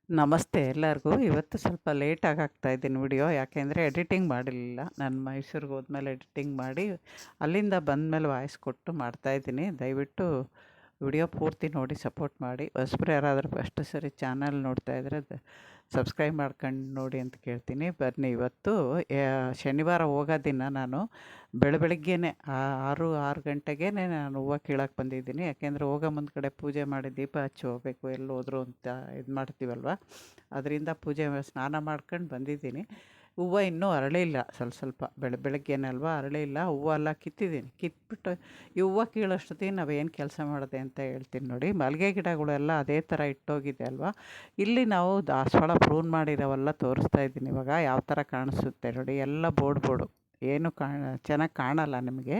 ನಮಸ್ತೆ ಎಲ್ಲರಿಗೂ. ಇವತ್ತು ಸ್ವಲ್ಪ ಲೇಟಾಗಿ ಹಾಕ್ತಾಯಿದ್ದೀನಿ ವಿಡಿಯೋ. ಯಾಕೆಂದರೆ ಎಡಿಟಿಂಗ್ ಮಾಡಿರಲಿಲ್ಲ. ನಾನು ಮೈಸೂರಿಗೆ ಹೋದ್ಮೇಲೆ ಎಡಿಟಿಂಗ್ ಮಾಡಿ ಅಲ್ಲಿಂದ ಬಂದಮೇಲೆ ವಾಯ್ಸ್ ಕೊಟ್ಟು ಮಾಡ್ತಾಯಿದ್ದೀನಿ. ದಯವಿಟ್ಟು ವಿಡಿಯೋ ಪೂರ್ತಿ ನೋಡಿ ಸಪೋರ್ಟ್ ಮಾಡಿ. ಹೊಸಬ್ರು ಯಾರಾದರೂ ಫಸ್ಟ್ ಸರಿ ಚಾನಲ್ ನೋಡ್ತಾ ಇದ್ದರೆ ಸಬ್ಸ್ಕ್ರೈಬ್ ಮಾಡ್ಕೊಂಡು ನೋಡಿ ಅಂತ ಕೇಳ್ತೀನಿ. ಬನ್ನಿ, ಇವತ್ತು ಶನಿವಾರ ಹೋಗೋ ದಿನ ನಾನು ಬೆಳಗ್ಗೆನೇ 6 ಗಂಟೆಗೆ ನಾನು ಹೂವು ಕೀಳಕ್ಕೆ ಬಂದಿದ್ದೀನಿ. ಯಾಕೆಂದರೆ ಹೋಗೋ ಮುಂದ್ಗಡೆ ಪೂಜೆ ಮಾಡಿ ದೀಪ ಹಚ್ಚಿ ಹೋಗಬೇಕು, ಎಲ್ಲಿ ಹೋದ್ರು ಅಂತ ಇದು ಮಾಡ್ತೀವಲ್ವ. ಅದರಿಂದ ಪೂಜೆ ಸ್ನಾನ ಮಾಡ್ಕೊಂಡು ಬಂದಿದ್ದೀನಿ. ಹೂವು ಇನ್ನೂ ಅರಳಿಲ್ಲ, ಸ್ವಲ್ಪ ಬೆಳಗ್ಗೆನೇ ಅಲ್ವಾ, ಅರಳಿಲ್ಲ. ಹೂವು ಎಲ್ಲ ಕಿತ್ತಿದ್ದೀನಿ. ಕಿತ್ಬಿಟ್ಟು ಈ ಹೂವು ಕೀಳೋಷ್ಟೊತ್ತಿಗೆ ನಾವೇನು ಕೆಲಸ ಮಾಡಿದೆ ಅಂತ ಹೇಳ್ತೀನಿ ನೋಡಿ. ಮಲ್ಲಿಗೆ ಗಿಡಗಳೆಲ್ಲ ಅದೇ ಥರ ಇಟ್ಟೋಗಿದೆ ಅಲ್ವಾ. ಇಲ್ಲಿ ನಾವು ದಾಸವಾಳ ಪ್ರೂನ್ ಮಾಡಿರೋವೆಲ್ಲ ತೋರಿಸ್ತಾ ಇದ್ದೀನಿ ಇವಾಗ. ಯಾವ ಥರ ಕಾಣಿಸುತ್ತೆ ನೋಡಿ, ಎಲ್ಲ ಬೋರ್ಡು ಏನು ಚೆನ್ನಾಗಿ ಕಾಣಲ್ಲ ನಿಮಗೆ.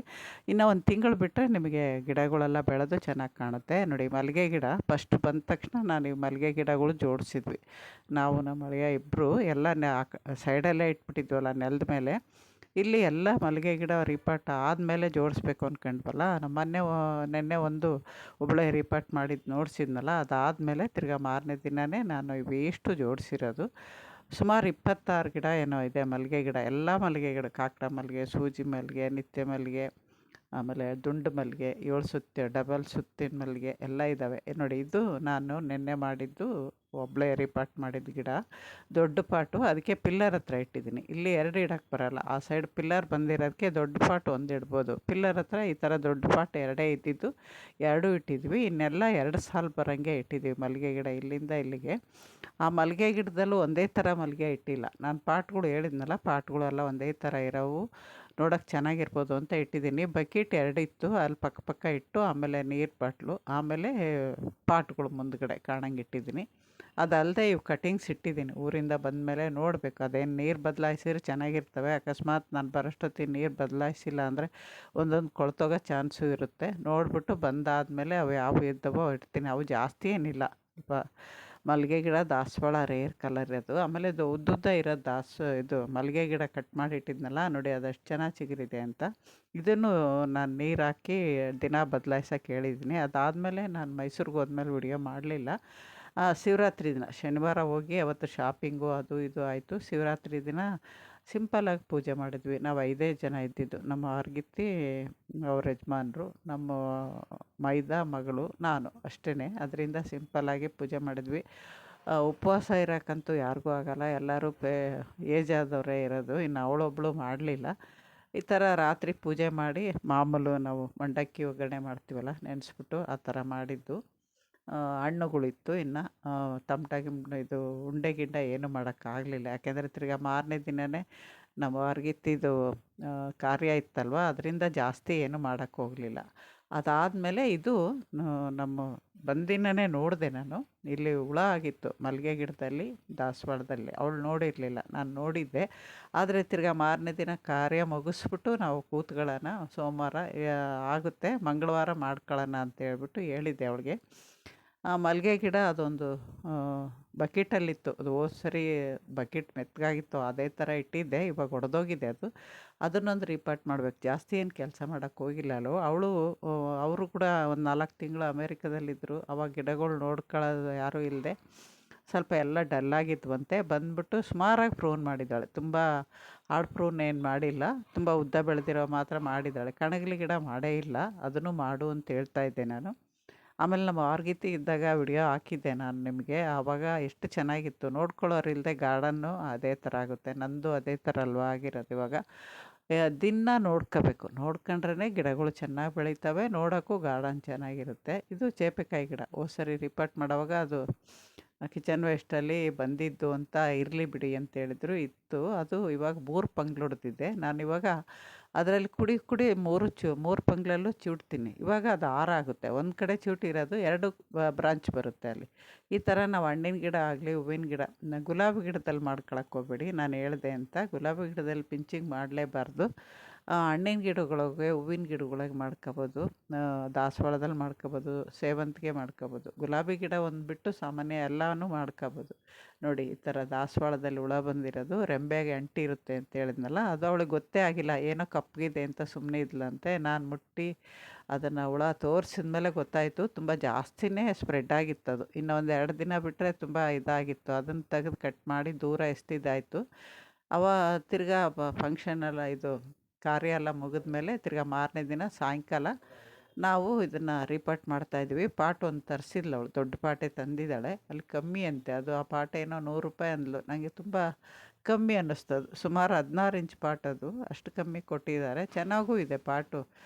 ಇನ್ನು ಒಂದು ತಿಂಗಳು ಬಿಟ್ಟರೆ ನಿಮಗೆ ಗಿಡಗಳೆಲ್ಲ ಬೆಳೆದು ಚೆನ್ನಾಗಿ ಕಾಣುತ್ತೆ ನೋಡಿ. ಮಲ್ಲಿಗೆ ಗಿಡ ಫಸ್ಟ್ ಬಂದ ತಕ್ಷಣ ನಾನು ಈ ಮಲ್ಲಿಗೆ ಗಿಡಗಳು ಜೋಡಿಸಿದ್ವಿ ನಾವು, ನಮ್ಮ ಅಳಿಯ ಇಬ್ಬರು. ಎಲ್ಲ ಸೈಡಲ್ಲೇ ಇಟ್ಬಿಟ್ಟಿದ್ವಲ್ಲ ನೆಲದ ಮೇಲೆ. ಇಲ್ಲಿ ಎಲ್ಲ ಮಲ್ಲಿಗೆ ಗಿಡ ರೀಪಾಟ್ ಆದಮೇಲೆ ಜೋಡಿಸ್ಬೇಕು ಅಂದ್ಕೊಂಡ್ವಲ್ಲ. ನಮ್ಮ ನೆನ್ನೆ ಒಬ್ಬಳೆ ರೀಪಾಟ್ ಮಾಡಿದ್ದು ನೋಡಿಸಿದ್ನಲ್ಲ, ಅದಾದಮೇಲೆ ತಿರ್ಗಾ ಮಾರನೇ ದಿನವೇ ನಾನು ಇವಿಷ್ಟು ಜೋಡಿಸಿರೋದು. ಸುಮಾರು 26 ಗಿಡ ಏನೋ ಇದೆ ಮಲ್ಲಿಗೆ ಗಿಡ. ಎಲ್ಲ ಮಲ್ಲಿಗೆ ಗಿಡ, ಕಾಕಡ ಮಲ್ಲಿಗೆ, ಸೂಜಿ ಮಲ್ಲಿಗೆ, ನಿತ್ಯ ಮಲ್ಲಿಗೆ, ಆಮೇಲೆ ದುಂಡು ಮಲ್ಲಿಗೆ, 7 ಸುತ್ತು, ಡಬಲ್ ಸುತ್ತಿನ ಮಲ್ಲಿಗೆ ಎಲ್ಲ ಇದ್ದಾವೆ ನೋಡಿ. ಇದು ನಾನು ನೆನ್ನೆ ಮಾಡಿದ್ದು ಒಬ್ಬಳೆ ರೀಪಾಟ್ ಮಾಡಿದ ಗಿಡ, ದೊಡ್ಡ ಪಾಟು. ಅದಕ್ಕೆ ಪಿಲ್ಲರ್ ಹತ್ರ ಇಟ್ಟಿದ್ದೀನಿ. ಇಲ್ಲಿ 2 ಇಡೋಕ್ಕೆ ಬರೋಲ್ಲ, ಆ ಸೈಡ್ ಪಿಲ್ಲರ್ ಬಂದಿರೋದಕ್ಕೆ ದೊಡ್ಡ ಪಾಟ್ 1 ಇಡ್ಬೋದು. ಪಿಲ್ಲರ್ ಹತ್ರ ಈ ಥರ ದೊಡ್ಡ ಪಾಟ್ 2 ಇದ್ದಿದ್ದು, 2 ಇಟ್ಟಿದ್ವಿ. ಇನ್ನೆಲ್ಲ 2 ಸಾಲು ಬರೋಂಗೆ ಇಟ್ಟಿದ್ದೀವಿ ಮಲ್ಲಿಗೆ ಗಿಡ ಇಲ್ಲಿಂದ ಇಲ್ಲಿಗೆ. ಆ ಮಲ್ಲಿಗೆ ಗಿಡದಲ್ಲೂ ಒಂದೇ ಥರ ಮಲ್ಲಿಗೆ ಇಟ್ಟಿಲ್ಲ ನಾನು. ಪಾಟ್ಗಳು ಹೇಳಿದ್ನಲ್ಲ, ಪಾಟ್ಗಳೆಲ್ಲ ಒಂದೇ ಥರ ಇರೋವು, ನೋಡೋಕ್ಕೆ ಚೆನ್ನಾಗಿರ್ಬೋದು ಅಂತ ಇಟ್ಟಿದ್ದೀನಿ. ಬಕೆಟ್ 2 ಇತ್ತು, ಅಲ್ಲಿ ಪಕ್ಕ ಇಟ್ಟು ಆಮೇಲೆ ನೀರು ಬಾಟ್ಲು, ಆಮೇಲೆ ಪಾಟ್ಗಳು ಮುಂದ್ಗಡೆ ಕಾಣಂಗೆ ಇಟ್ಟಿದ್ದೀನಿ. ಅದಲ್ಲದೆ ಇವು ಕಟಿಂಗ್ಸ್ ಇಟ್ಟಿದ್ದೀನಿ. ಊರಿಂದ ಬಂದಮೇಲೆ ನೋಡಬೇಕು, ಅದೇನು ನೀರು ಬದಲಾಯಿಸಿದ್ರೆ ಚೆನ್ನಾಗಿರ್ತವೆ. ಅಕಸ್ಮಾತ್ ನಾನು ಬರೋಷ್ಟೊತ್ತಿಗೆ ನೀರು ಬದಲಾಯಿಸಿಲ್ಲ ಅಂದರೆ ಒಂದೊಂದು ಕೊಳ್ತೋಗೋ ಚಾನ್ಸು ಇರುತ್ತೆ. ನೋಡಿಬಿಟ್ಟು ಬಂದಾದಮೇಲೆ ಅವು ಯಾವ ಇದ್ದಾವೋ ಇಡ್ತೀನಿ. ಅವು ಜಾಸ್ತಿ ಏನಿಲ್ಲ, ಸ್ವಲ್ಪ ಮಲ್ಲಿಗೆ ಗಿಡ, ದಾಸವಾಳ ರೇರ್ ಕಲರ್ ಅದು. ಆಮೇಲೆ ಇದು ಉದ್ದುದ್ದ ಇರೋ ಇದು ಮಲ್ಲಿಗೆ ಗಿಡ ಕಟ್ ಮಾಡಿ ಇಟ್ಟಿದ್ನಲ್ಲ ನೋಡಿ, ಅದಷ್ಟು ಚೆನ್ನಾಗಿ ಚಿಗುರಿದೆ ಅಂತ. ಇದನ್ನು ನಾನು ನೀರು ಹಾಕಿ ದಿನ ಬದಲಾಯಿಸೋಕೆ ಹೇಳಿದ್ದೀನಿ. ಅದಾದಮೇಲೆ ನಾನು ಮೈಸೂರಿಗೆ ಹೋದ್ಮೇಲೆ ವಿಡಿಯೋ ಮಾಡಲಿಲ್ಲ. ಶಿವರಾತ್ರಿ ದಿನ ಶನಿವಾರ ಹೋಗಿ ಅವತ್ತು ಶಾಪಿಂಗು ಅದು ಇದು ಆಯಿತು. ಶಿವರಾತ್ರಿ ದಿನ ಸಿಂಪಲ್ಲಾಗಿ ಪೂಜೆ ಮಾಡಿದ್ವಿ. ನಾವು 5 ಜನ ಇದ್ದಿದ್ದು. ನಮ್ಮ ಆರ್ಗಿತ್ತಿ, ಅವ್ರ ಯಜಮಾನ್ರು, ನಮ್ಮ ಮೈದಾ ಮಗಳು, ನಾನು ಅಷ್ಟೇ. ಅದರಿಂದ ಸಿಂಪಲ್ಲಾಗಿ ಪೂಜೆ ಮಾಡಿದ್ವಿ. ಉಪವಾಸ ಇರೋಕ್ಕಂತೂ ಯಾರಿಗೂ ಆಗೋಲ್ಲ, ಎಲ್ಲರೂ ಏಜ್ ಆದವರೇ ಇರೋದು. ಇನ್ನು ಅವಳೊಬ್ಬಳು ಮಾಡಲಿಲ್ಲ. ಈ ಥರ ರಾತ್ರಿ ಪೂಜೆ ಮಾಡಿ, ಮಾಮೂಲು ನಾವು ಮಂಡಕ್ಕಿ ಒಗ್ಗರಣೆ ಮಾಡ್ತೀವಲ್ಲ, ನೆನೆಸ್ಬಿಟ್ಟು ಆ ಥರ ಮಾಡಿದ್ದು. ಹಣ್ಣುಗಳಿತ್ತು. ಇನ್ನು ಇದು ಉಂಡೆ ಗಿಂಡ ಏನೂ ಮಾಡೋಕ್ಕಾಗಲಿಲ್ಲ. ಯಾಕೆಂದರೆ ತಿರ್ಗಾ ಮಾರನೇ ದಿನವೇ ನಮ್ಮ ಹೊರ್ಗಿತ್ತಿದ್ದು ಕಾರ್ಯ ಇತ್ತಲ್ವ, ಅದರಿಂದ ಜಾಸ್ತಿ ಏನೂ ಮಾಡೋಕ್ಕೆ ಹೋಗಲಿಲ್ಲ. ಅದಾದಮೇಲೆ ಇದು ನಮ್ಮ ಬಂದಿನನೇ ನೋಡಿದೆ ನಾನು. ಇಲ್ಲಿ ಹುಳ ಆಗಿತ್ತು ಮಲ್ಲಿಗೆ ಗಿಡದಲ್ಲಿ, ದಾಸವಾಳದಲ್ಲಿ. ಅವಳು ನೋಡಿರಲಿಲ್ಲ, ನಾನು ನೋಡಿದ್ದೆ. ಆದರೆ ತಿರ್ಗಾ ಮಾರನೇ ದಿನ ಕಾರ್ಯ ಮುಗಿಸ್ಬಿಟ್ಟು ನಾವು ಕೂತ್ಕೊಳ್ಳೋಣ, ಸೋಮವಾರ ಆಗುತ್ತೆ, ಮಂಗಳವಾರ ಮಾಡ್ಕೊಳ್ಳೋಣ ಅಂತ ಹೇಳ್ಬಿಟ್ಟು ಹೇಳಿದ್ದೆ ಅವಳಿಗೆ. ಆ ಮಲ್ಲಿಗೆ ಗಿಡ ಅದೊಂದು ಬಕೆಟಲ್ಲಿತ್ತು. ಅದು ಹೋದ ಸರಿ ಬಕೆಟ್ ಮೆತ್ತಗಾಗಿತ್ತು, ಅದೇ ಥರ ಇಟ್ಟಿದ್ದೆ. ಇವಾಗ ಒಡೆದೋಗಿದೆ ಅದು. ಅದನ್ನೊಂದು ರೀಪಾಟ್ ಮಾಡಬೇಕು. ಜಾಸ್ತಿ ಏನು ಕೆಲಸ ಮಾಡೋಕ್ಕೆ ಹೋಗಿಲ್ಲ ಅಲ್ವ. ಅವರು ಕೂಡ ಒಂದು 4 ತಿಂಗಳು ಅಮೇರಿಕದಲ್ಲಿದ್ದರು. ಅವಾಗ ಗಿಡಗಳು ನೋಡ್ಕೊಳ್ಳೋದು ಯಾರೂ ಇಲ್ಲದೆ ಸ್ವಲ್ಪ ಎಲ್ಲ ಡಲ್ಲಾಗಿದ್ವಂತೆ. ಬಂದುಬಿಟ್ಟು ಸುಮಾರಾಗಿ ಪ್ರೂನ್ ಮಾಡಿದ್ದಾಳೆ. ತುಂಬ ಹಾರ್ಡ್ ಪ್ರೂನ್ ಏನು ಮಾಡಿಲ್ಲ, ತುಂಬ ಉದ್ದ ಬೆಳೆದಿರೋ ಮಾತ್ರ ಮಾಡಿದ್ದಾಳೆ. ಕಣಗಿಲೆ ಗಿಡ ಮಾಡೇ ಇಲ್ಲ, ಅದನ್ನು ಮಾಡು ಅಂತ ಹೇಳ್ತಾ ಇದ್ದೆ ನಾನು. ಆಮೇಲೆ ನಮ್ಮ ಆರ್ಗಿತಿ ಇದ್ದಾಗ ವಿಡಿಯೋ ಹಾಕಿದ್ದೆ ನಾನು ನಿಮಗೆ. ಆವಾಗ ಎಷ್ಟು ಚೆನ್ನಾಗಿತ್ತು. ನೋಡ್ಕೊಳ್ಳೋರು ಇಲ್ಲದೆ ಗಾರ್ಡನ್ನು ಅದೇ ಥರ ಆಗುತ್ತೆ. ನಂದು ಅದೇ ಥರ ಅಲ್ವಾ ಆಗಿರೋದು. ಇವಾಗ ದಿನ ನೋಡ್ಕೋಬೇಕು, ನೋಡ್ಕೊಂಡ್ರೇ ಗಿಡಗಳು ಚೆನ್ನಾಗಿ ಬೆಳೀತವೆ, ನೋಡೋಕ್ಕೂ ಗಾರ್ಡನ್ ಚೆನ್ನಾಗಿರುತ್ತೆ. ಇದು ಚೇಪೆಕಾಯಿ ಗಿಡ. ಸರಿ ರಿಪಾರ್ಟ್ ಮಾಡೋವಾಗ ಅದು ಕಿಚನ್ ವೇಸ್ಟಲ್ಲಿ ಬಂದಿದ್ದು ಅಂತ ಇರಲಿ ಬಿಡಿ ಅಂತ ಹೇಳಿದ್ರು, ಇತ್ತು. ಅದು ಇವಾಗ 3 ಪಂಗ್ಲು ಹೊಡೆದಿದ್ದೆ ನಾನಿವಾಗ. ಅದರಲ್ಲಿ ಕುಡಿ 3 ಪಂಗ್ಲಲ್ಲೂ ಚಿವುಟ್ತೀನಿ. ಇವಾಗ ಅದು 6 ಆಗುತ್ತೆ. ಒಂದು ಕಡೆ ಚಿವುಟಿರೋದು 2 ಬ್ರಾಂಚ್ ಬರುತ್ತೆ ಅಲ್ಲಿ. ಈ ಥರ ನಾವು ಹಣ್ಣಿನ ಗಿಡ ಆಗಲಿ, ಹೂವಿನ ಗಿಡ, ಗುಲಾಬಿ ಗಿಡದಲ್ಲಿ ಮಾಡ್ಕೊಳಕ್ಕೆ ಹೋಗ್ಬೇಡಿ, ನಾನು ಹೇಳಿದೆ ಅಂತ. ಗುಲಾಬಿ ಗಿಡದಲ್ಲಿ ಪಿಂಚಿಂಗ್ ಮಾಡಲೇಬಾರ್ದು. ಹಣ್ಣಿನ ಗಿಡಗಳಿಗೆ, ಹೂವಿನ ಗಿಡಗಳಿಗೆ ಮಾಡ್ಕೊಬೋದು, ದಾಸವಾಳದಲ್ಲಿ ಮಾಡ್ಕೊಬೋದು, ಸೇವಂತಿಗೆ ಮಾಡ್ಕೊಬೋದು. ಗುಲಾಬಿ ಗಿಡ ಒಂದು ಬಿಟ್ಟು ಸಾಮಾನ್ಯ ಎಲ್ಲನೂ ಮಾಡ್ಕೊಬೋದು. ನೋಡಿ ಈ ಥರ ದಾಸವಾಳದಲ್ಲಿ ಹುಳ ಬಂದಿರೋದು ರೆಂಬೆಗೆ ಅಂಟಿರುತ್ತೆ ಅಂತ ಹೇಳಿದ್ನಲ್ಲ, ಅದು ಅವಳಿಗೆ ಗೊತ್ತೇ ಆಗಿಲ್ಲ, ಏನೋ ಕಪ್ಪಗಿದೆ ಅಂತ ಸುಮ್ಮನೆ ಇದ್ಲಂತೆ. ನಾನು ಮುಟ್ಟಿ ಅದನ್ನು ಹುಳ ತೋರಿಸಿದ ಮೇಲೆ ಗೊತ್ತಾಯಿತು, ತುಂಬ ಜಾಸ್ತಿನೇ ಸ್ಪ್ರೆಡ್ ಆಗಿತ್ತದು. ಇನ್ನು ಒಂದು 2 ದಿನ ಬಿಟ್ಟರೆ ತುಂಬ ಇದಾಗಿತ್ತು. ಅದನ್ನು ತೆಗೆದು ಕಟ್ ಮಾಡಿ ದೂರ ಎಸ್ತಿದ್ದಾಯಿತು. ಅವ ತಿರ್ಗಾ ಫಂಕ್ಷನೆಲ್ಲ ಇದು ಕಾರ್ಯ ಎಲ್ಲ ಮುಗಿದ್ಮೇಲೆ ತಿರ್ಗಾ ಮಾರನೇ ದಿನ ಸಾಯಂಕಾಲ ನಾವು ಇದನ್ನು ರೀಪಾಟ್ ಮಾಡ್ತಾಯಿದ್ವಿ. ಪಾಟ್ ಒಂದು ತರಿಸಿದ್ಲು ಅವಳು, ದೊಡ್ಡ ಪಾಟೆ ತಂದಿದ್ದಾಳೆ. ಅಲ್ಲಿ ಕಮ್ಮಿ ಅಂತೆ ಅದು, ಆ ಪಾಟ್ ಏನೋ ₹100 ಅಂದ್ಲು. ನನಗೆ ತುಂಬ ಕಮ್ಮಿ ಅನ್ನಿಸ್ತದು. ಸುಮಾರು 16 ಇಂಚ್ ಪಾಟ್ ಅದು, ಅಷ್ಟು ಕಮ್ಮಿ ಕೊಟ್ಟಿದ್ದಾರೆ. ಚೆನ್ನಾಗೂ ಇದೆ ಪಾಟು,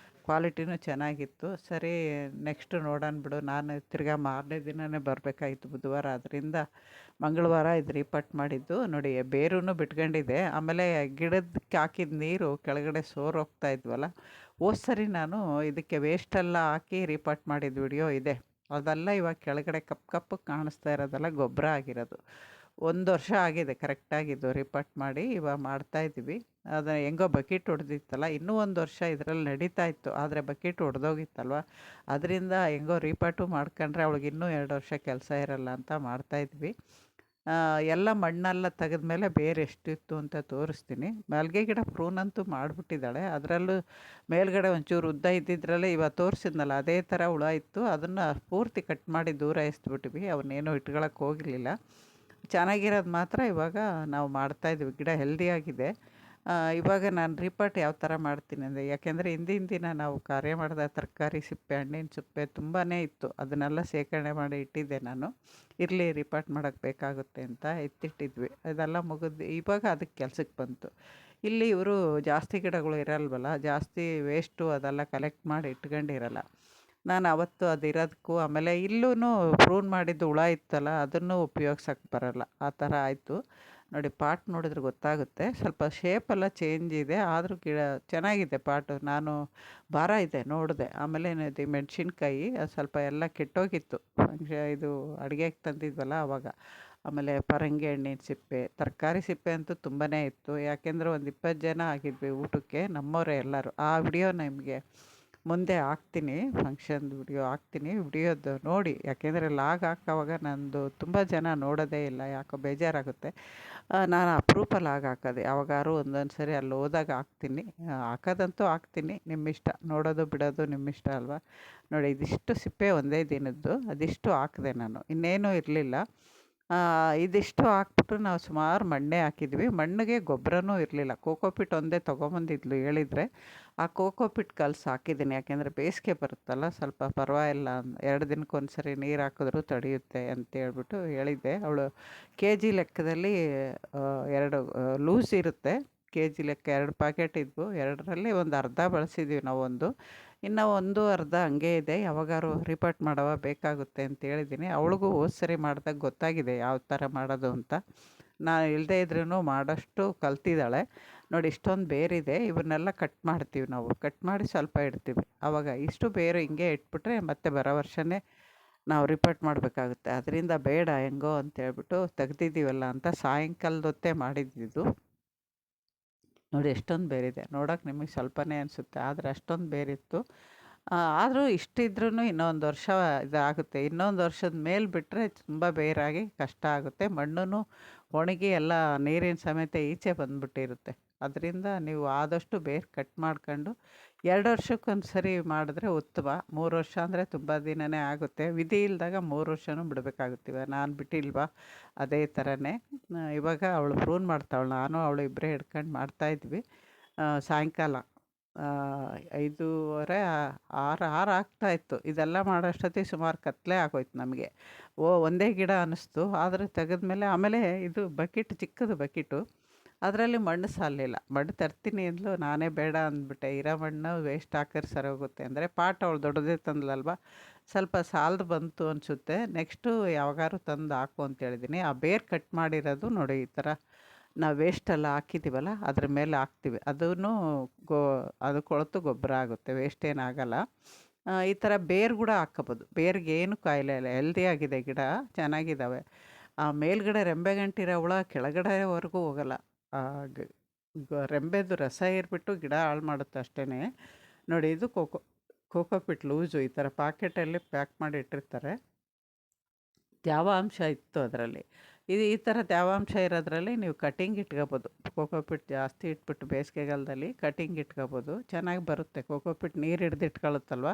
ಕ್ವಾಲಿಟಿನೂ ಚೆನ್ನಾಗಿತ್ತು. ಸರಿ ನೆಕ್ಸ್ಟ್ ನೋಡೋಣ ಬಿಡು, ನಾನು ತಿರ್ಗಾ ಮಾರನೇ ದಿನವೇ ಬರಬೇಕಾಗಿತ್ತು ಬುಧವಾರ, ಅದರಿಂದ ಮಂಗಳವಾರ ಇದು ರೀಪಾಟ್ ಮಾಡಿದ್ದು. ನೋಡಿ ಬೇರೂ ಬಿಟ್ಕೊಂಡಿದೆ. ಆಮೇಲೆ ಗಿಡಕ್ಕೆ ಹಾಕಿದ ನೀರು ಕೆಳಗಡೆ ಸೋರೋಗ್ತಾ ಇದ್ವಲ್ಲ, ಹೋದ ಸರಿ ನಾನು ಇದಕ್ಕೆ ವೇಸ್ಟೆಲ್ಲ ಹಾಕಿ ರೀಪಾಟ್ ಮಾಡಿದ ವಿಡಿಯೋ ಇದೆ. ಅದೆಲ್ಲ ಇವಾಗ ಕೆಳಗಡೆ ಕಪ್ಪು ಕಪ್ಪಗೆ ಕಾಣಿಸ್ತಾ ಇರೋದೆಲ್ಲ ಗೊಬ್ಬರ ಆಗಿರೋದು. 1 ವರ್ಷ ಆಗಿದೆ ಕರೆಕ್ಟಾಗಿದ್ದು ರೀಪಾಟ್ ಮಾಡಿ. ಇವಾಗ ಮಾಡ್ತಾಯಿದ್ವಿ. ಅದು ಹೆಂಗೋ ಬಕೆಟ್ ಹೊಡೆದಿತ್ತಲ್ಲ, ಇನ್ನೂ 1 ವರ್ಷ ಇದರಲ್ಲಿ ನಡೀತಾ ಇತ್ತು. ಆದರೆ ಬಕೆಟ್ ಹೊಡೆದೋಗಿತ್ತಲ್ವ, ಅದರಿಂದ ಹೆಂಗೋ ರೀಪಾಟು ಮಾಡ್ಕೊಂಡ್ರೆ ಅವಳಿಗೆ ಇನ್ನೂ 2 ವರ್ಷ ಕೆಲಸ ಇರಲ್ಲ ಅಂತ ಮಾಡ್ತಾಯಿದ್ವಿ. ಎಲ್ಲ ಮಣ್ಣೆಲ್ಲ ತೆಗೆದ್ಮೇಲೆ ಬೇರೆ ಎಷ್ಟಿತ್ತು ಅಂತ ತೋರಿಸ್ತೀನಿ. ಮಲ್ಲಿಗೆ ಗಿಡ ಪ್ರೂನಂತೂ ಮಾಡಿಬಿಟ್ಟಿದ್ದಾಳೆ. ಅದರಲ್ಲೂ ಮೇಲ್ಗಡೆ ಒಂಚೂರು ಉದ್ದ ಇದ್ದಿದ್ರಲ್ಲೇ ಇವಾಗ ತೋರಿಸಿದ್ನಲ್ಲ ಅದೇ ಥರ ಹುಳ ಇತ್ತು. ಅದನ್ನು ಪೂರ್ತಿ ಕಟ್ ಮಾಡಿ ದೂರ ಎಸ್ದ್ಬಿಟ್ವಿ. ಅವನ್ನೇನೂ ಇಟ್ಕೊಳಕ್ಕೆ ಹೋಗಲಿಲ್ಲ. ಚೆನ್ನಾಗಿರೋದು ಮಾತ್ರ ಇವಾಗ ನಾವು ಮಾಡ್ತಾಯಿದ್ವಿ. ಗಿಡ ಹೆಲ್ದಿಯಾಗಿದೆ. ಇವಾಗ ನಾನು ರೀಪಾಟ್ ಯಾವ ಥರ ಮಾಡ್ತೀನಿ ಅಂದರೆ, ಯಾಕೆಂದರೆ ಹಿಂದಿನ ದಿನ ನಾವು ಕಾರ್ಯ ಮಾಡಿದ ತರಕಾರಿ ಸಿಪ್ಪೆ, ಹಣ್ಣಿನ ಸಿಪ್ಪೆ ತುಂಬಾ ಇತ್ತು. ಅದನ್ನೆಲ್ಲ ಶೇಖರಣೆ ಮಾಡಿ ಇಟ್ಟಿದ್ದೆ ನಾನು. ಇರಲಿ ರೀಪಾಟ್ ಮಾಡೋಕ್ಕೆ ಬೇಕಾಗುತ್ತೆ ಅಂತ ಎತ್ತಿಟ್ಟಿದ್ವಿ. ಅದೆಲ್ಲ ಮುಗಿದು ಇವಾಗ ಅದಕ್ಕೆ ಕೆಲ್ಸಕ್ಕೆ ಬಂತು. ಇಲ್ಲಿ ಇವರು ಜಾಸ್ತಿ ಗಿಡಗಳು ಇರಲ್ವಲ್ಲ, ಜಾಸ್ತಿ ವೇಸ್ಟು ಅದೆಲ್ಲ ಕಲೆಕ್ಟ್ ಮಾಡಿ ಇಟ್ಕೊಂಡಿರಲ್ಲ. ನಾನು ಅವತ್ತು ಅದಿರೋದಕ್ಕೂ, ಆಮೇಲೆ ಇಲ್ಲೂ ಪ್ರೂನ್ ಮಾಡಿದ್ದು ಹುಳ ಇತ್ತಲ್ಲ, ಅದನ್ನು ಉಪಯೋಗ್ಸೋಕ್ಕೆ ಬರೋಲ್ಲ. ಆ ಥರ ಆಯಿತು. ನೋಡಿ ಪಾಟ್ ನೋಡಿದ್ರೆ ಗೊತ್ತಾಗುತ್ತೆ, ಸ್ವಲ್ಪ ಶೇಪೆಲ್ಲ ಚೇಂಜ್ ಇದೆ, ಆದರೂ ಗಿಡ ಚೆನ್ನಾಗಿದೆ ಪಾಟು. ನಾನು ಭಾರ ಇದೆ ನೋಡಿದೆ. ಆಮೇಲೆ ಇದು ಮೆಣಸಿನ್ಕಾಯಿ ಅದು ಸ್ವಲ್ಪ ಎಲ್ಲ ಕೆಟ್ಟೋಗಿತ್ತು, ಇದು ಅಡುಗೆಗೆ ತಂದಿದ್ವಲ್ಲ ಆವಾಗ. ಆಮೇಲೆ ಪರಂಗಿ ಹಣ್ಣಿನ ಸಿಪ್ಪೆ, ತರಕಾರಿ ಸಿಪ್ಪೆ ಅಂತೂ ತುಂಬಾ ಇತ್ತು. ಯಾಕೆಂದರೆ ಒಂದು 20 ಜನ ಆಗಿದ್ವಿ ಊಟಕ್ಕೆ, ನಮ್ಮವರೇ ಎಲ್ಲರೂ. ಆ ವಿಡಿಯೋ ನಿಮಗೆ ಮುಂದೆ ಹಾಕ್ತೀನಿ, ಫಂಕ್ಷನ್ದು ವಿಡಿಯೋ ಹಾಕ್ತೀನಿ. ವಿಡಿಯೋದು ನೋಡಿ, ಯಾಕೆಂದರೆ ಲಾಗ್ ಹಾಕೋವಾಗ ನಂದು ತುಂಬ ಜನ ನೋಡೋದೇ ಇಲ್ಲ, ಯಾಕೋ ಬೇಜಾರಾಗುತ್ತೆ. ನಾನು ಅಪರೂಪ ಲಾಗ್ ಹಾಕೋದು, ಯಾವಾಗಾದ್ರು ಒಂದೊಂದು ಸರಿ ಅಲ್ಲಿ ಹೋದಾಗ ಹಾಕ್ತೀನಿ. ಹಾಕೋದಂತೂ ಹಾಕ್ತೀನಿ, ನಿಮ್ಮಿಷ್ಟ. ನೋಡೋದು ಬಿಡೋದು ನಿಮ್ಮಿಷ್ಟ ಅಲ್ವಾ. ನೋಡಿ ಇದಿಷ್ಟು ಸಿಪ್ಪೆ ಒಂದೇ ದಿನದ್ದು, ಅದಿಷ್ಟು ಹಾಕಿದೆ ನಾನು, ಇನ್ನೇನೂ ಇರಲಿಲ್ಲ. ಇದಿಷ್ಟು ಹಾಕ್ಬಿಟ್ಟು ನಾವು ಸುಮಾರು ಮಣ್ಣೆ ಹಾಕಿದ್ವಿ. ಮಣ್ಣಿಗೆ ಗೊಬ್ಬರನೂ ಇರಲಿಲ್ಲ. ಕೋಕೋಪಿಟ್ ಒಂದೇ ತೊಗೊಂಬಂದಿದ್ಲು ಹೇಳಿದರೆ, ಆ ಕೋಕೋಪಿಟ್ ಕಲಸಿ ಹಾಕಿದ್ದೀನಿ. ಯಾಕೆಂದರೆ ಬೇಸಿಗೆ ಬರುತ್ತಲ್ಲ, ಸ್ವಲ್ಪ ಪರವಾಗಿಲ್ಲ, 2 ದಿನಕ್ಕೊಂದು ಸರಿ ನೀರು ಹಾಕಿದ್ರೂ ತಡೆಯುತ್ತೆ ಅಂತೇಳ್ಬಿಟ್ಟು ಹೇಳಿದ್ದೆ. ಅವಳು ಕೆ ಜಿ ಲೆಕ್ಕದಲ್ಲಿ 2 ಲೂಸ್ ಇರುತ್ತೆ. ಕೆ ಜಿ ಲೆಕ್ಕ 2 ಪ್ಯಾಕೆಟ್ ಇದ್ವು. 2ರಲ್ಲಿ ಒಂದು ಅರ್ಧ ಬಳಸಿದ್ವಿ ನಾವೊಂದು, ಇನ್ನೂ ಒಂದು ಅರ್ಧ ಹಂಗೆ ಇದೆ. ಯಾವಾಗಾದ್ರು ರೀಪಾಟ್ ಮಾಡವ ಬೇಕಾಗುತ್ತೆ ಅಂತ ಹೇಳಿದ್ದೀನಿ. ಅವಳಿಗೂ ಹೋದ ಸರಿ ಮಾಡಿದಾಗ ಗೊತ್ತಾಗಿದೆ ಯಾವ ಥರ ಮಾಡೋದು ಅಂತ. ನಾನು ಇಲ್ಲದೇ ಇದ್ರೂ ಮಾಡೋಷ್ಟು ಕಲ್ತಿದ್ದಾಳೆ. ನೋಡಿ ಇಷ್ಟೊಂದು ಬೇರಿದೆ, ಇವನ್ನೆಲ್ಲ ಕಟ್ ಮಾಡ್ತೀವಿ ನಾವು. ಕಟ್ ಮಾಡಿ ಸ್ವಲ್ಪ ಇಡ್ತೀವಿ. ಆವಾಗ ಇಷ್ಟು ಬೇರು ಹಿಂಗೆ ಇಟ್ಬಿಟ್ರೆ ಮತ್ತೆ ಬರೋ ವರ್ಷವೇ ನಾವು ರೀಪಾಟ್ ಮಾಡಬೇಕಾಗುತ್ತೆ. ಅದರಿಂದ ಬೇಡ ಹೆಂಗೋ ಅಂತೇಳ್ಬಿಟ್ಟು ತೆಗ್ದಿದ್ದೀವಲ್ಲ ಅಂತ ಸಾಯಂಕಾಲದ ಹೊತ್ತೇ ಮಾಡಿದ್ದಿದ್ದು. ನೋಡಿ ಎಷ್ಟೊಂದು ಬೇರಿದೆ. ನೋಡೋಕೆ ನಿಮಗೆ ಸ್ವಲ್ಪನೇ ಅನಿಸುತ್ತೆ, ಆದರೆ ಅಷ್ಟೊಂದು ಬೇರಿತ್ತು. ಆದರೂ ಇಷ್ಟಿದ್ರೂ ಇನ್ನೊಂದು ವರ್ಷ ಇದಾಗುತ್ತೆ. ಇನ್ನೊಂದು ವರ್ಷದ ಮೇಲೆ ಬಿಟ್ಟರೆ ತುಂಬ ಬೇರಾಗಿ ಕಷ್ಟ ಆಗುತ್ತೆ. ಮಣ್ಣು ಒಣಗಿ ಎಲ್ಲ ನೀರಿನ ಸಮೇತ ಈಚೆ ಬಂದುಬಿಟ್ಟಿರುತ್ತೆ. ಅದರಿಂದ ನೀವು ಆದಷ್ಟು ಬೇರು ಕಟ್ ಮಾಡ್ಕೊಂಡು 2 ವರ್ಷಕ್ಕೊಂದು ಸರಿ ಮಾಡಿದ್ರೆ ಉತ್ತಮ. 3 ವರ್ಷ ಅಂದರೆ ತುಂಬ ದಿನವೇ ಆಗುತ್ತೆ. ವಿಧಿ ಇಲ್ಲದಾಗ 3 ವರ್ಷವೂ ಬಿಡಬೇಕಾಗುತ್ತಿವ. ನಾನು ಬಿಟ್ಟಿಲ್ವಾ ಅದೇ ಥರನೇ. ಇವಾಗ ಅವಳು ಪ್ರೂನ್ ಮಾಡ್ತಾವಳು, ನಾನು ಅವಳು ಇಬ್ಬರೇ ಹಿಡ್ಕೊಂಡು ಮಾಡ್ತಾಯಿದ್ವಿ. ಸಾಯಂಕಾಲ 5:30 6 ಆಗ್ತಾಯಿತ್ತು. ಇದೆಲ್ಲ ಮಾಡೋಷ್ಟೊತ್ತಿಗೆ ಸುಮಾರು ಕತ್ತಲೆ ಆಗೋಯ್ತು ನಮಗೆ. ಒಂದೇ ಗಿಡ ಅನ್ನಿಸ್ತು. ಆದರೆ ತೆಗೆದ್ಮೇಲೆ ಆಮೇಲೆ ಇದು ಬಕೆಟ್, ಚಿಕ್ಕದು ಬಕೆಟು, ಅದರಲ್ಲಿ ಮಣ್ಣು ಸಾಲಲಿಲ್ಲ. ಮಣ್ಣು ತರ್ತೀನಿ ಅಂದ್ಲು, ನಾನೇ ಬೇಡ ಅಂದ್ಬಿಟ್ಟೆ. ಇರೋ ಮಣ್ಣು ವೇಸ್ಟ್ ಹಾಕಿದ್ರೆ ಸರೋಗುತ್ತೆ ಅಂದರೆ. ಪಾಟ್ ಅವಳು ದೊಡ್ಡದೇ ತಂದ್ಲಲ್ವ, ಸ್ವಲ್ಪ ಸಾಲದು ಬಂತು ಅನಿಸುತ್ತೆ. ನೆಕ್ಸ್ಟು ಯಾವಾಗಾದ್ರು ತಂದು ಹಾಕು ಅಂತೇಳಿದ್ದೀನಿ. ಆ ಬೇರು ಕಟ್ ಮಾಡಿರೋದು ನೋಡಿ ಈ ಥರ ನಾವು ವೇಸ್ಟೆಲ್ಲ ಹಾಕಿದ್ದೀವಲ್ಲ ಅದ್ರ ಮೇಲೆ ಹಾಕ್ತೀವಿ. ಅದು ಕೊಳೆತು ಗೊಬ್ಬರ ಆಗುತ್ತೆ, ವೇಸ್ಟ್ ಏನಾಗಲ್ಲ. ಈ ಥರ ಬೇರು ಕೂಡ ಹಾಕ್ಕೋಬೋದು. ಬೇರಿಗೆ ಏನು ಕಾಯಿಲೆ ಇಲ್ಲ, ಹೆಲ್ದಿಯಾಗಿದೆ ಗಿಡ, ಚೆನ್ನಾಗಿದ್ದಾವೆ. ಮೇಲ್ಗಡೆ ರೆಂಬೆಗಂಟಿರೋ ಹುಳ ಕೆಳಗಡೆವರೆಗೂ ಹೋಗಲ್ಲ. ರೆಂಬೆದು ರಸ ಏರ್ಬಿಟ್ಟು ಗಿಡ ಹಾಳು ಮಾಡುತ್ತೆ ಅಷ್ಟೇ. ನೋಡಿ ಇದು ಕೋಕೋಪಿಟ್ ಲೂಸು, ಈ ಥರ ಪ್ಯಾಕೆಟಲ್ಲಿ ಪ್ಯಾಕ್ ಮಾಡಿ ಇಟ್ಟಿರ್ತಾರೆ. ಯಾವ ಅಂಶ ಇತ್ತು ಅದರಲ್ಲಿ, ಇದು ಈ ಥರ ತೇವಾಂಶ ಇರೋದ್ರಲ್ಲಿ ನೀವು ಕಟಿಂಗ್ ಇಟ್ಕೋಬೋದು. ಕೋಕೋಪಿಟ್ ಜಾಸ್ತಿ ಇಟ್ಬಿಟ್ಟು ಬೇಸಿಗೆಗಾಲದಲ್ಲಿ ಕಟಿಂಗ್ ಇಟ್ಕೋಬೋದು. ಚೆನ್ನಾಗಿ ಬರುತ್ತೆ. ಕೋಕೋಪಿಟ್ ನೀರು ಹಿಡ್ದು ಇಟ್ಕೊಳ್ಳುತ್ತಲ್ವ,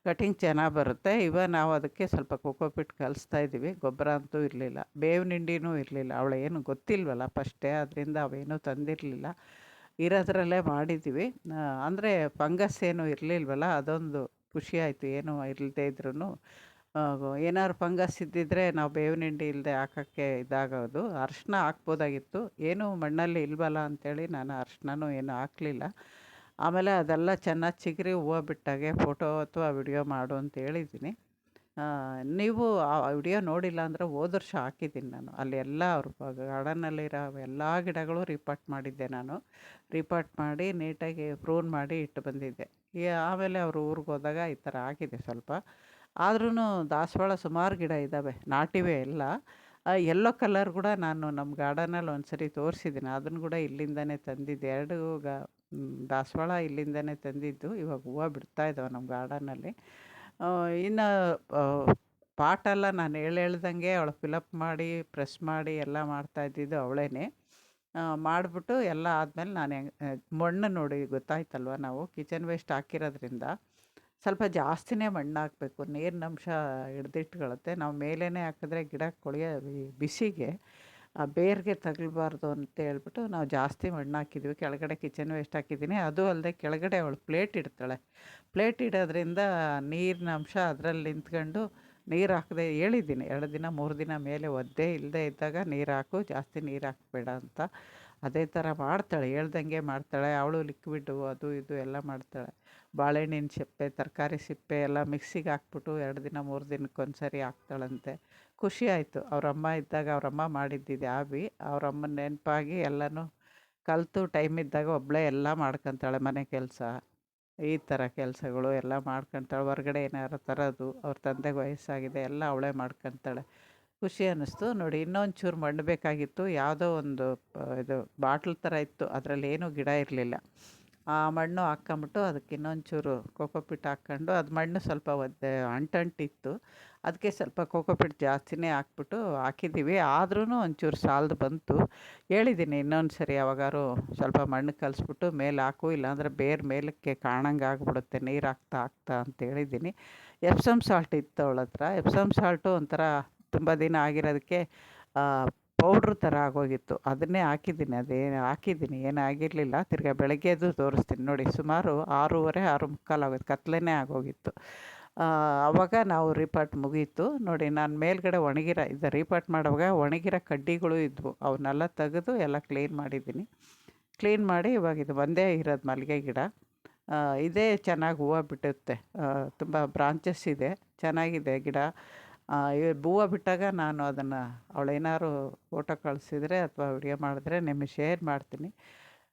ಕಟಿಂಗ್ ಚೆನ್ನಾಗಿ ಬರುತ್ತೆ. ನಾವು ಅದಕ್ಕೆ ಸ್ವಲ್ಪ ಕೋಕೋಪಿಟ್ ಕಲಿಸ್ತಾ ಇದ್ದೀವಿ. ಗೊಬ್ಬರ ಅಂತೂ ಇರಲಿಲ್ಲ, ಬೇವಿನ ಹಿಂಡಿನೂ ಇರಲಿಲ್ಲ. ಅವಳೇನು ಗೊತ್ತಿಲ್ವಲ್ಲ ಫಸ್ಟೇ, ಅದರಿಂದ ಅವೇನೂ ತಂದಿರಲಿಲ್ಲ. ಇರೋದ್ರಲ್ಲೇ ಮಾಡಿದ್ದೀವಿ. ಅಂದರೆ ಫಂಗಸ್ ಏನೂ ಇರಲಿಲ್ವಲ್ಲ, ಅದೊಂದು ಖುಷಿ ಆಯಿತು. ಏನೂ ಇಲ್ಲದೇ ಇದ್ರೂ ಏನಾದ್ರು ಫಂಗಸ್ ಇದ್ದಿದ್ದರೆ ನಾವು ಬೇವಿನ ಹಿಂಡಿ ಇಲ್ಲದೆ ಹಾಕೋಕ್ಕೆ ಇದಾಗೋದು. ಅರಿಶಿನ ಹಾಕ್ಬೋದಾಗಿತ್ತು, ಏನೂ ಮಣ್ಣಲ್ಲಿ ಇಲ್ವಲ್ಲ ಅಂಥೇಳಿ ನಾನು ಅರಿಶಿನನೂ ಏನೂ ಹಾಕಲಿಲ್ಲ. ಆಮೇಲೆ ಅದೆಲ್ಲ ಚೆನ್ನಾಗಿ ಚಿಗುರಿ ಹೂವು ಬಿಟ್ಟಾಗೆ ಫೋಟೋ ಅಥವಾ ವಿಡಿಯೋ ಮಾಡು ಅಂತ ಹೇಳಿದ್ದೀನಿ. ನೀವು ಆ ವಿಡಿಯೋ ನೋಡಿಲ್ಲ ಅಂದರೆ ಹೋದ ವರ್ಷ ಹಾಕಿದ್ದೀನಿ ನಾನು. ಅಲ್ಲಿ ಎಲ್ಲ ಅವ್ರ ಗಾರ್ಡನ್ನಲ್ಲಿರೋ ಎಲ್ಲ ಗಿಡಗಳು ರೀಪಾಟ್ ಮಾಡಿದ್ದೆ ನಾನು. ರೀಪಾಟ್ ಮಾಡಿ ನೀಟಾಗಿ ಪ್ರೂನ್ ಮಾಡಿ ಇಟ್ಟು ಬಂದಿದ್ದೆ. ಆಮೇಲೆ ಅವರು ಊರಿಗೆ ಹೋದಾಗ ಈ ಥರ ಆಗಿದೆ ಸ್ವಲ್ಪ. ಆದ್ರೂ ದಾಸವಾಳ ಸುಮಾರು ಗಿಡ ಇದ್ದಾವೆ, ನಾಟಿವೆ ಎಲ್ಲ. ಯೆಲ್ಲೋ ಕಲರ್ ಕೂಡ ನಾನು ನಮ್ಮ ಗಾರ್ಡನಲ್ಲಿ ಒಂದು ಸರಿ ತೋರಿಸಿದ್ದೀನಿ. ಅದನ್ನು ಕೂಡ ಇಲ್ಲಿಂದನೇ ತಂದಿದ್ದೆ. 2 ದಾಸವಾಳ ಇಲ್ಲಿಂದನೇ ತಂದಿದ್ದು. ಇವಾಗ ಹೂವು ಬಿಡ್ತಾ ಇದ್ದಾವೆ ನಮ್ಮ ಗಾರ್ಡನಲ್ಲಿ. ಇನ್ನು ಪಾಟೆಲ್ಲ ನಾನು ಹೇಳ್ದಂಗೆ ಅವಳು ಫಿಲಪ್ ಮಾಡಿ ಪ್ರೆಸ್ ಮಾಡಿ ಎಲ್ಲ ಮಾಡ್ತಾಯಿದ್ದಿದ್ದು ಅವಳೇನೆ. ಮಾಡಿಬಿಟ್ಟು ಎಲ್ಲ ಆದಮೇಲೆ ನಾನು ಮಣ್ಣು ನೋಡಿ ಗೊತ್ತಾಯ್ತಲ್ವ, ನಾವು ಕಿಚನ್ ವೇಸ್ಟ್ ಹಾಕಿರೋದ್ರಿಂದ ಸ್ವಲ್ಪ ಜಾಸ್ತಿನೇ ಮಣ್ಣು ಹಾಕಬೇಕು. ನೀರಿನಂಶ ಹಿಡ್ದಿಟ್ಕೊಳ್ಳುತ್ತೆ. ನಾವು ಮೇಲೇ ಹಾಕಿದ್ರೆ ಗಿಡ ಕೊಳೆಯೋ ಬಿಸಿಗೆ ಆ ಬೇರಿಗೆ ತಗಲಬಾರ್ದು ಅಂತ ಹೇಳ್ಬಿಟ್ಟು ನಾವು ಜಾಸ್ತಿ ಮಣ್ಣು ಹಾಕಿದ್ವಿ. ಕೆಳಗಡೆ ಕಿಚನ್ ವೇಸ್ಟ್ ಹಾಕಿದ್ದೀನಿ. ಅದು ಅಲ್ಲದೆ ಕೆಳಗಡೆ ಅವಳು ಪ್ಲೇಟ್ ಇಡ್ತಾಳೆ. ಪ್ಲೇಟ್ ಇಡೋದ್ರಿಂದ ನೀರಿನ ಅಂಶ ಅದರಲ್ಲಿ ನಿಂತ್ಕೊಂಡು ನೀರು ಹಾಕದೆ ಹೇಳಿದ್ದೀನಿ. 2 ದಿನ 3 ದಿನ ಮೇಲೆ ಒದ್ದೆ ಇಲ್ಲದೆ ಇದ್ದಾಗ ನೀರು ಹಾಕು, ಜಾಸ್ತಿ ನೀರು ಹಾಕಬೇಡ ಅಂತ. ಅದೇ ಥರ ಮಾಡ್ತಾಳೆ, ಹೇಳ್ದಂಗೆ ಮಾಡ್ತಾಳೆ. ಅವಳು ಲಿಕ್ವಿಡ್ಡು ಅದು ಇದು ಎಲ್ಲ ಮಾಡ್ತಾಳೆ. ಬಾಳೆಹಣ್ಣಿನ ಸಿಪ್ಪೆ, ತರಕಾರಿ ಸಿಪ್ಪೆ ಎಲ್ಲ ಮಿಕ್ಸಿಗೆ ಹಾಕ್ಬಿಟ್ಟು 2 ದಿನ 3 ದಿನಕ್ಕೊಂದು ಸರಿ ಹಾಕ್ತಾಳಂತೆ. ಖುಷಿ ಆಯಿತು. ಅವರಮ್ಮ ಇದ್ದಾಗ ಅವರಮ್ಮ ಮಾಡಿದ್ದಿದ್ದು ಹಾಬಿ. ಅವರಮ್ಮನ ನೆನಪಾಗಿ ಎಲ್ಲನೂ ಕಲಿತು ಟೈಮ್ ಇದ್ದಾಗ ಒಬ್ಬಳೇ ಎಲ್ಲ ಮಾಡ್ಕೊತಾಳೆ. ಮನೆ ಕೆಲಸ, ಈ ಥರ ಕೆಲಸಗಳು ಎಲ್ಲ ಮಾಡ್ಕೊತಾಳೆ. ಹೊರಗಡೆ ಏನಾರು ತರೋದು, ಅವ್ರ ತಂದೆಗೆ ವಯಸ್ಸಾಗಿದೆ, ಎಲ್ಲ ಅವಳೇ ಮಾಡ್ಕೊತಾಳೆ. ಖುಷಿ ಅನ್ನಿಸ್ತು. ನೋಡಿ, ಇನ್ನೊಂದು ಚೂರು ಮಣ್ಣು ಬೇಕಾಗಿತ್ತು. ಯಾವುದೋ ಒಂದು ಇದು ಬಾಟ್ಲ್ ಥರ ಇತ್ತು, ಅದರಲ್ಲಿ ಏನೂ ಗಿಡ ಇರಲಿಲ್ಲ. ಆ ಮಣ್ಣು ಹಾಕ್ಕೊಂಬಿಟ್ಟು ಅದಕ್ಕೆ ಇನ್ನೊಂದು ಚೂರು ಕೋಕೋಪಿಟ್ ಹಾಕ್ಕೊಂಡು, ಅದು ಮಣ್ಣು ಸ್ವಲ್ಪ ಅಂಟಿತ್ತು. ಅದಕ್ಕೆ ಸ್ವಲ್ಪ ಕೋಕೋಪಿಟ್ ಜಾಸ್ತಿನೇ ಹಾಕ್ಬಿಟ್ಟು ಹಾಕಿದ್ದೀವಿ. ಆದ್ರೂ ಒಂಚೂರು ಸಾಲದು ಬಂತು. ಹೇಳಿದ್ದೀನಿ ಇನ್ನೊಂದು ಸರಿ ಯಾವಾಗಾರು ಸ್ವಲ್ಪ ಮಣ್ಣು ಕಲಿಸ್ಬಿಟ್ಟು ಮೇಲೆ ಹಾಕು, ಇಲ್ಲಾಂದರೆ ಬೇರೆ ಮೇಲಕ್ಕೆ ಕಾಣಂಗೆ ಆಗಿಬಿಡುತ್ತೆ ನೀರು ಹಾಕ್ತಾ ಅಂತ ಹೇಳಿದ್ದೀನಿ. ಎಪ್ಸಮ್ ಸಾಲ್ಟ್ ಇತ್ತು ಅವಳ ಹತ್ರ. ಎಪ್ಸಮ್ ಸಾಲ್ಟು ಒಂಥರ ತುಂಬ ದಿನ ಆಗಿರೋದಕ್ಕೆ ಪೌಡ್ರ್ ಥರ ಆಗೋಗಿತ್ತು. ಅದನ್ನೇ ಹಾಕಿದ್ದೀನಿ. ಹಾಕಿದ್ದೀನಿ, ಏನಾಗಿರಲಿಲ್ಲ. ತಿರ್ಗಾ ಬೆಳಗ್ಗೆದು ತೋರಿಸ್ತೀನಿ ನೋಡಿ. ಸುಮಾರು 6:30 6:45 ಆಗೋಯ್ತು, ಕತ್ಲೆನೇ ಆಗೋಗಿತ್ತು. ಆವಾಗ ನಾವು ರೀಪಾಟ್ ಮುಗೀತು. ನೋಡಿ, ನಾನು ಮೇಲ್ಗಡೆ ರೀಪಾಟ್ ಮಾಡುವಾಗ ಒಣಗಿರೋ ಕಡ್ಡಿಗಳು ಇದ್ವು. ಅವನ್ನೆಲ್ಲ ತೆಗೆದು ಎಲ್ಲ ಕ್ಲೀನ್ ಮಾಡಿದ್ದೀನಿ. ಕ್ಲೀನ್ ಮಾಡಿ ಇವಾಗ ಇದು ಒಂದೇ ಇರೋದು ಮಲ್ಲಿಗೆ ಗಿಡ. ಇದೇ ಚೆನ್ನಾಗಿ ಹೂವು ಬಿಟ್ಟುತ್ತೆ. ತುಂಬ ಬ್ರಾಂಚಸ್ ಇದೆ, ಚೆನ್ನಾಗಿದೆ ಗಿಡ. ಹೂವು ಬಿಟ್ಟಾಗ ನಾನು ಅದನ್ನು ಅವಳೇನಾದ್ರು ಫೋಟೋ ಕಳಿಸಿದರೆ ಅಥವಾ ವಿಡಿಯೋ ಮಾಡಿದ್ರೆ ನಿಮಗೆ ಶೇರ್ ಮಾಡ್ತೀನಿ.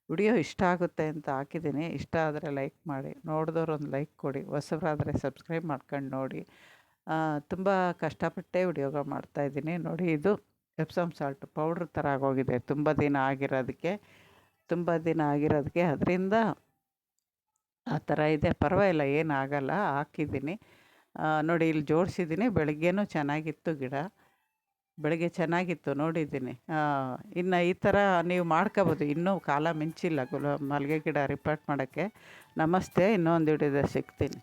ವಿಡಿಯೋ ಇಷ್ಟ ಆಗುತ್ತೆ ಅಂತ ಹಾಕಿದ್ದೀನಿ. ಇಷ್ಟ ಆದರೆ ಲೈಕ್ ಮಾಡಿ, ನೋಡಿದವ್ರು ಒಂದು ಲೈಕ್ ಕೊಡಿ. ಹೊಸಬರಾದರೆ ಸಬ್ಸ್ಕ್ರೈಬ್ ಮಾಡ್ಕೊಂಡು ನೋಡಿ. ತುಂಬ ಕಷ್ಟಪಟ್ಟೆ ವಿಡಿಯೋಗಳು ಮಾಡ್ತಾಯಿದ್ದೀನಿ. ನೋಡಿ, ಇದು ಎಪ್ಸಮ್ ಸಾಲ್ಟ್ ಪೌಡ್ರ್ ಥರ ಆಗೋಗಿದೆ ತುಂಬ ದಿನ ಆಗಿರೋದಕ್ಕೆ. ಅದರಿಂದ ಆ ಥರ ಇದೆ. ಪರವಾಗಿಲ್ಲ, ಏನಾಗಲ್ಲ. ಹಾಕಿದ್ದೀನಿ ನೋಡಿ, ಇಲ್ಲಿ ಜೋಡಿಸಿದ್ದೀನಿ. ಬೆಳಗ್ಗೆನೂ ಚೆನ್ನಾಗಿತ್ತು ಗಿಡ, ಬೆಳಗ್ಗೆ ಚೆನ್ನಾಗಿತ್ತು, ನೋಡಿದ್ದೀನಿ. ಇನ್ನು ಈ ಥರ ನೀವು ಮಾಡ್ಕೋಬೋದು. ಇನ್ನೂ ಕಾಲ ಮಿಂಚಿಲ್ಲ ಮಲ್ಲಿಗೆ ಗಿಡ ರಿಪಾರ್ಟ್ ಮಾಡೋಕ್ಕೆ. ನಮಸ್ತೆ, ಇನ್ನೊಂದು ವಿಡಿಯೋದಲ್ಲಿ ಸಿಗ್ತೀನಿ.